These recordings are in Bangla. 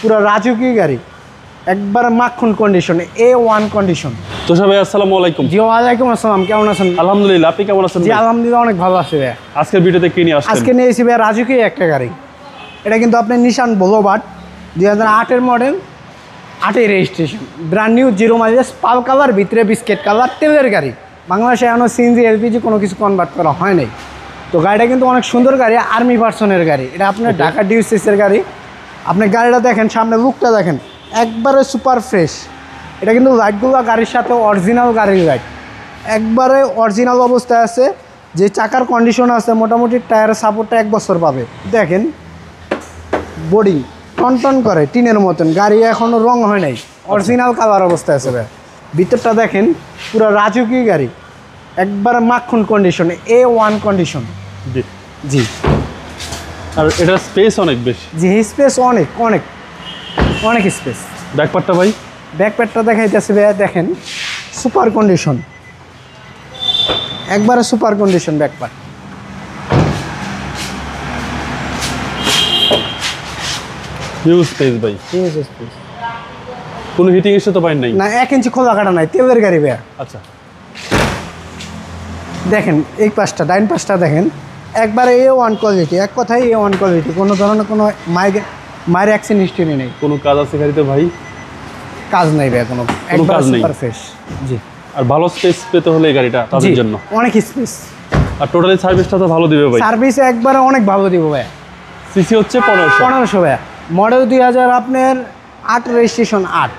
পুরো রাজকীয় গাড়ি, একবার মাখন কন্ডিশনে, A1 কন্ডিশন। তো সবাই আসসালামু আলাইকুম। জি ওয়ালাইকুম আসসালাম, কেমন আছেন? আলহামদুলিল্লাহ, আপনি কেমন আছেন? জি আলহামদুলিল্লাহ অনেক ভালো আছি ভাই। আজকের ভিডিওতে কি নিয়ে আসছেন? আজকে নিয়েছি ভাই রাজকীয় একটা গাড়ি। এটা কিন্তু আপনার নিশান বোলোভার্ড 2008-এর মডেল, 8-এর registration, brand new, 0 mileage, pearl colour, ভিতরে বিস্কেট কালার, তেলের গাড়ি। বাংলাদেশে এখনও সিএনজি এলপিজি কোনো কিছু কনভার্ট করা হয় নাই। তো গাড়িটা কিন্তু অনেক সুন্দর গাড়ি, আর্মি পার্সনের গাড়ি। এটা আপনার ঢাকা ডিউসিসের গাড়ি। আপনি গাড়িটা দেখেন, সামনে লুকটা দেখেন, একবারে সুপার ফ্রেশ। এটা কিন্তু লাইটগুলো গাড়ির সাথে অরিজিনাল গাড়ির লাইট, একবারে অরিজিনাল অবস্থায় আছে। যে চাকার কন্ডিশন আছে, মোটামুটি টায়ারের সাপোর্টটা 1 বছর পাবে। দেখেন বডি টন করে টিনের মতন, গাড়ি এখনও রং হয় নাই, অরিজিনাল কালার অবস্থায় আছে ভাই। ভিতরটা দেখেন, পুরো রাজকীয় গাড়ি, একবারে মাখন কন্ডিশনে, A1 কন্ডিশন। জি জি আর এটার স্পেস অনেক বেশি। জি স্পেস অনেক অনেক অনেক স্পেস। ব্যাকপার্টটা ভাই, ব্যাকপ্যাডটা দেখাইতেছে ভাইয়া, দেখেন সুপার কন্ডিশন, একবারে সুপার কন্ডিশন ব্যাকপ্যাড। হিউজ স্পেস ভাই। কোনো হিটিং ইস্যু তো পাই নাই? না, 1 ইঞ্চি খোলা কাটা নাই, তেলের গাড়ি ভাইয়া। আচ্ছা, দেখেন এই পাশটা, ডাইন পাশটা দেখেন, একবারে A1 কোয়ালিটি, এক কথায় A1 কোয়ালিটি। কোনো ধরনের কোনো মায়ের অ্যাক্সিডেন্ট হিস্ট্রি নেই, কোনো কাজ আছে গাড়িতে ভাই? কাজ নেই ভাইয়া, কোনো কাজ নেই। Super fresh. জি আর ভালো স্পেস পেতে হলে এই গাড়িটা তাদের জন্য অনেক স্পেস। আর টোটালি সার্ভিসটা তো ভালো দিবে ভাই। সার্ভিস একবারে অনেক ভালো দিব ভাইয়া। সিসি হচ্ছে 1500। 1500 ভাইয়া, মডেল 2000 আপনার 8, রেজিস্ট্রেশন 8।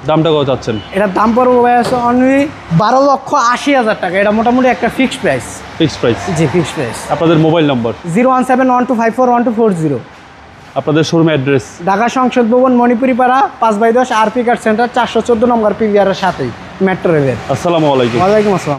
দামটা কত চাচ্ছেন? এটার দাম পড়বে ভাইয়া অনলি 12,80,000 টাকা। এটা মোটামুটি একটা ফিক্সড প্রাইস। Fixed price? জি ফিক্সড প্রাইস। আপনাদের মোবাইল নম্বর? 01712541240। আপনাদের শোরুম অ্যাড্রেস? ঢাকা সংসদ ভবন, মণিপুরি পাড়া, 5/10, আরপি কার্ড সেন্টার, 414 নম্বর পিভিআরের সাথেই, মেট্রো রেলের। আসসালামু আলাইকুম। ওয়ালাইকুম আসসালাম।